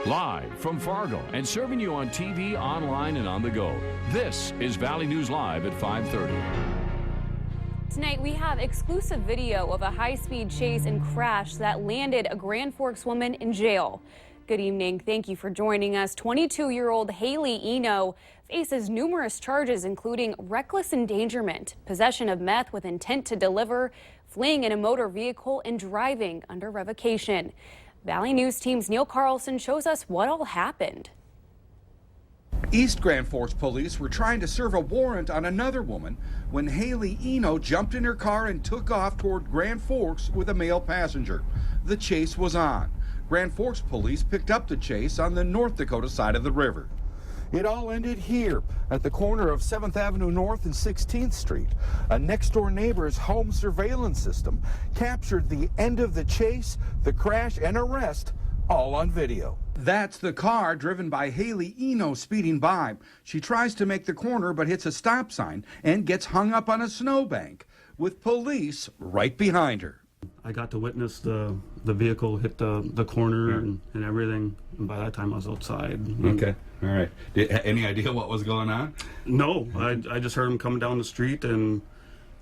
Live from Fargo and serving you on TV, online, and on the go. This is Valley News Live at 5:30. Tonight, we have exclusive video of a high-speed chase and crash that landed a Grand Forks woman in jail. Good evening. Thank you for joining us. 22-year-old Haley Eno faces numerous charges, including reckless endangerment, possession of meth with intent to deliver, fleeing in a motor vehicle, and driving under revocation. Valley News Team's Neil Carlson shows us what all happened. East Grand Forks police were trying to serve a warrant on another woman when Haley Eno jumped in her car and took off toward Grand Forks with a male passenger. The chase was on. Grand Forks police picked up the chase on the North Dakota side of the river. It all ended here at the corner of 7th Avenue North and 16th Street. A next-door neighbor's home surveillance system captured the end of the chase, the crash, and arrest, all on video. That's the car driven by Haley Eno speeding by. She tries to make the corner but hits a stop sign and gets hung up on a snowbank with police right behind her. I got to witness the vehicle hit the corner and everything. And by that time, I was outside. Okay, all right. Any idea what was going on? No, I just heard him coming down the street, and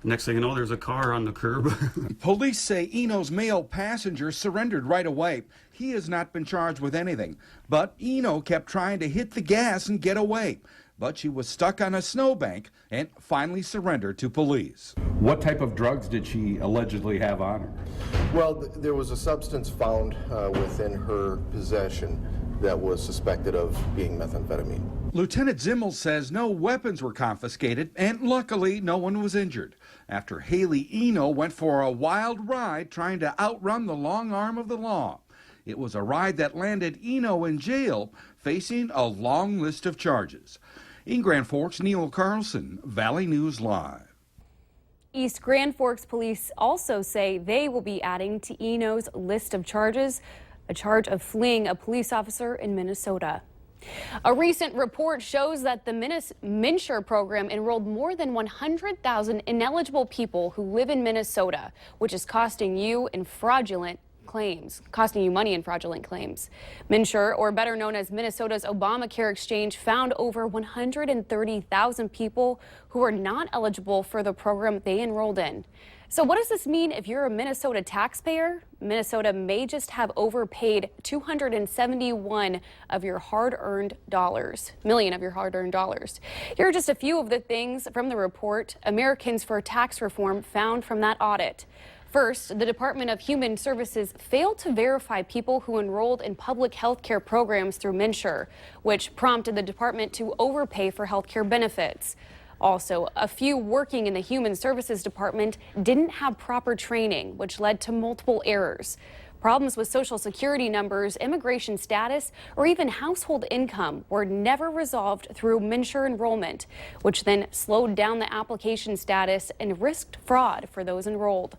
next thing you know, there's a car on the curb. Police say Eno's male passenger surrendered right away. He has not been charged with anything, but Eno kept trying to hit the gas and get away. But she was stuck on a snowbank and finally surrendered to police. What type of drugs did she allegedly have on her? Well, there was a substance found within her possession that was suspected of being methamphetamine. Lieutenant Zimmel says no weapons were confiscated and luckily no one was injured after Haley Eno went for a wild ride trying to outrun the long arm of the law. It was a ride that landed Eno in jail facing a long list of charges. In Grand Forks, Neil Carlson, Valley News Live. East Grand Forks police also say they will be adding to Eno's list of charges, a charge of fleeing a police officer in Minnesota. A recent report shows that the MNsure program enrolled more than 100,000 ineligible people who live in Minnesota, which is costing you money in fraudulent claims. MNsure, or better known as Minnesota's Obamacare exchange, found over 130,000 people who are not eligible for the program they enrolled in. So what does this mean if you're a Minnesota taxpayer? Minnesota may just have overpaid 271 of your hard-earned dollars, million of your hard-earned dollars. Here are just a few of the things from the report Americans for Tax Reform found from that audit. First, the Department of Human Services failed to verify people who enrolled in public health care programs through MNsure, which prompted the department to overpay for health care benefits. Also, a few working in the Human Services Department didn't have proper training, which led to multiple errors. Problems with Social Security numbers, immigration status, or even household income were never resolved through MNsure enrollment, which then slowed down the application status and risked fraud for those enrolled.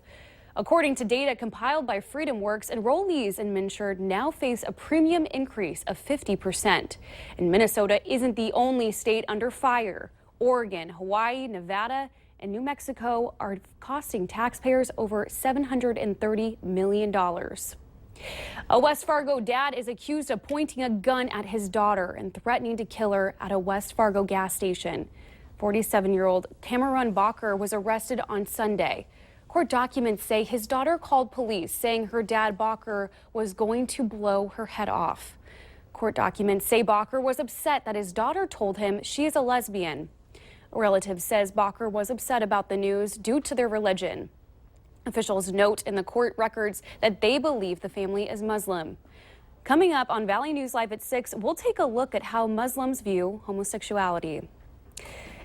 According to data compiled by FreedomWorks, enrollees in MNsure now face a premium increase of 50%. And Minnesota isn't the only state under fire. Oregon, Hawaii, Nevada, and New Mexico are costing taxpayers over $730 million. A West Fargo dad is accused of pointing a gun at his daughter and threatening to kill her at a West Fargo gas station. 47-year-old Cameron Bacher was arrested on Sunday. Court documents say his daughter called police saying her dad, Bacher, was going to blow her head off. Court documents say Bacher was upset that his daughter told him she is a lesbian. A relative says Bacher was upset about the news due to their religion. Officials note in the court records that they believe the family is Muslim. Coming up on Valley News Live at 6, we'll take a look at how Muslims view homosexuality.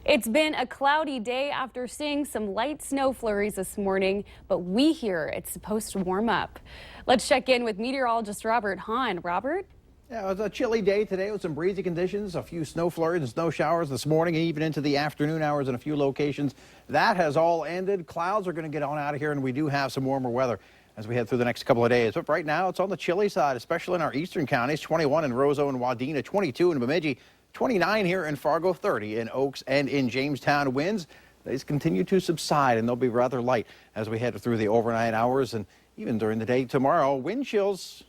It's been a cloudy day after seeing some light snow flurries this morning, but we hear it's supposed to warm up. Let's check in with meteorologist Robert Hahn. Robert? Yeah, it was a chilly day today with some breezy conditions, a few snow flurries and snow showers this morning and even into the afternoon hours in a few locations. That has all ended. Clouds are going to get on out of here, and we do have some warmer weather as we head through the next couple of days. But right now, it's on the chilly side, especially in our eastern counties, 21 in Roseau and Wadena, 22 in Bemidji, 29 here in Fargo, 30 in Oaks and in Jamestown. Winds, these continue to subside, and they'll be rather light as we head through the overnight hours and Even during the day tomorrow, wind chills,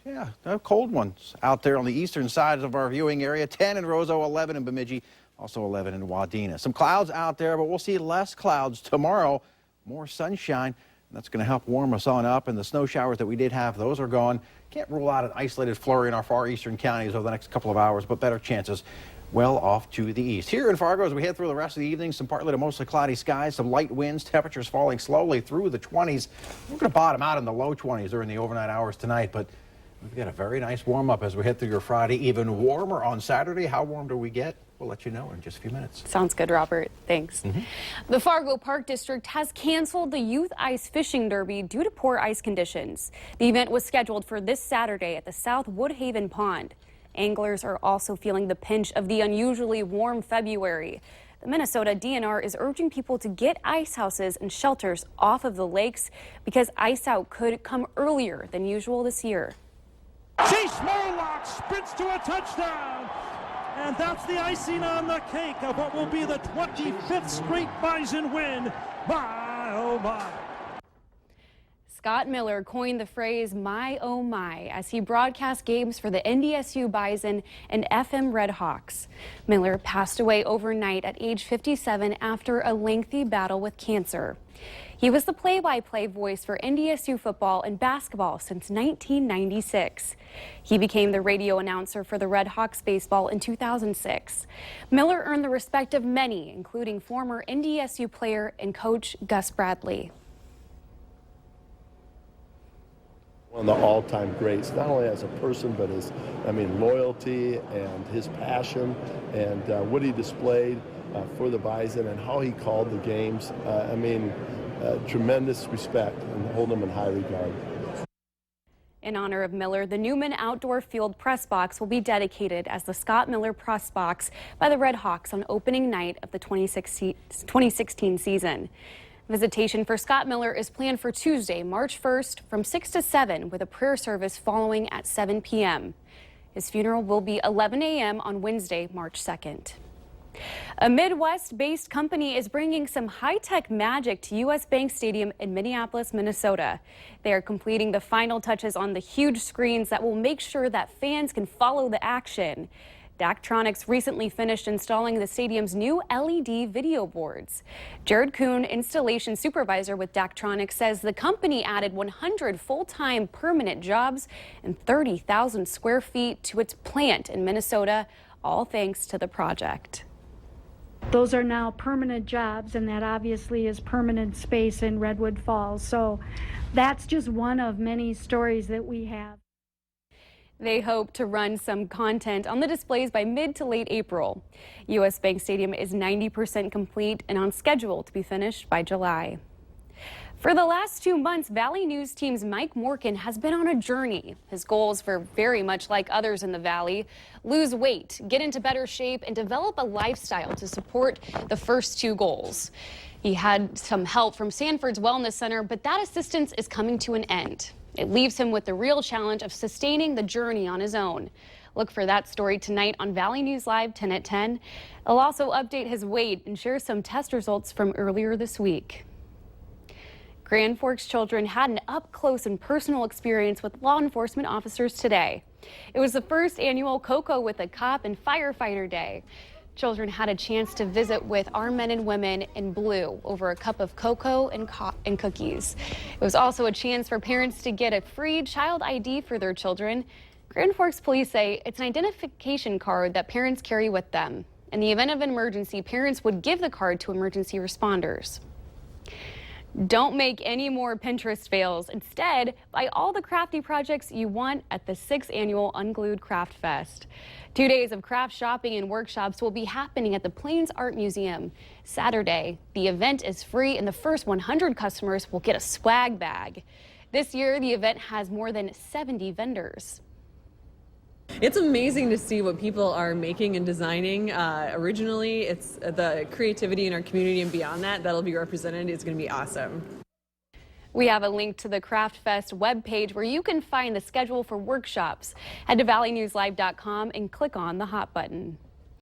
cold ones out there on the eastern side of our viewing area. 10 in Roseau, 11 in Bemidji, also 11 in Wadena. Some clouds out there, but we'll see less clouds tomorrow. More sunshine. That's going to help warm us on up. And the snow showers that we did have, those are gone. Can't rule out an isolated flurry in our far eastern counties over the next couple of hours, but better chances well off to the east. Here in Fargo, as we head through the rest of the evening, some partly to mostly cloudy skies, some light winds, temperatures falling slowly through the 20s. We're going to bottom out in the low 20s during the overnight hours tonight, but we've got a very nice warm up as we head through your Friday. Even warmer on Saturday. How warm do we get? We'll let you know in just a few minutes. Sounds good, Robert. Thanks. The Fargo Park District has canceled the Youth Ice Fishing Derby due to poor ice conditions. The event was scheduled for this Saturday at the South Woodhaven Pond. Anglers are also feeling the pinch of the unusually warm February. The Minnesota DNR is urging people to get ice houses and shelters off of the lakes because ice out could come earlier than usual this year. Chase Morlock sprints to a touchdown. And that's the icing on the cake of what will be the 25th straight Bison win. My, oh my. Scott Miller coined the phrase "my oh my" as he broadcast games for the NDSU Bison and FM Red Hawks. Miller passed away overnight at age 57 after a lengthy battle with cancer. He was the play-by-play voice for NDSU football and basketball since 1996. He became the radio announcer for the Red Hawks baseball in 2006. Miller earned the respect of many, including former NDSU player and coach Gus Bradley. One of the all-time greats, not only as a person, but his, loyalty and his passion and what he displayed for the Bison and how he called the games. Tremendous respect and hold him in high regard. In honor of Miller, the Newman Outdoor Field Press Box will be dedicated as the Scott Miller Press Box by the Red Hawks on opening night of the 2016 season. Visitation for Scott Miller is planned for Tuesday, March 1st from 6 to 7 with a prayer service following at 7 p.m. His funeral will be 11 a.m. on Wednesday, March 2nd. A Midwest-based company is bringing some high-tech magic to U.S. Bank Stadium in Minneapolis, Minnesota. They are completing the final touches on the huge screens that will make sure that fans can follow the action. Daktronics recently finished installing the stadium's new LED video boards. Jared Kuhn, installation supervisor with Daktronics, says the company added 100 full-time permanent jobs and 30,000 square feet to its plant in Minnesota, all thanks to the project. Those are now permanent jobs, and that obviously is permanent space in Redwood Falls. So that's just one of many stories that we have. They hope to run some content on the displays by mid to late April. U.S. Bank Stadium is 90% complete and on schedule to be finished by July. For the last 2 months, Valley News Team's Mike Morkin has been on a journey. His goals were very much like others in the Valley: lose weight, get into better shape, and develop a lifestyle to support the first 2 goals. He had some help from Sanford's Wellness Center, but that assistance is coming to an end. It leaves him with the real challenge of sustaining the journey on his own. Look for that story tonight on Valley News Live 10 at 10. I'll also update his weight and share some test results from earlier this week. Grand Forks children had an up-close and personal experience with law enforcement officers today. It was the first annual Cocoa with a Cop and Firefighter Day. Children had a chance to visit with our men and women in blue over a cup of cocoa and cookies. It was also a chance for parents to get a free child ID for their children. Grand Forks police say it's an identification card that parents carry with them. In the event of an emergency, parents would give the card to emergency responders. Don't make any more Pinterest fails. Instead, buy all the crafty projects you want at the 6th annual Unglued Craft Fest. 2 days of craft shopping and workshops will be happening at the Plains Art Museum. Saturday, the event is free and the first 100 customers will get a swag bag. This year, the event has more than 70 vendors. It's amazing to see what people are making and designing. Originally, it's the creativity in our community and beyond that'll be represented. It's going to be awesome. We have a link to the Craft Fest webpage where you can find the schedule for workshops. Head to valleynewslive.com and click on the Hot button.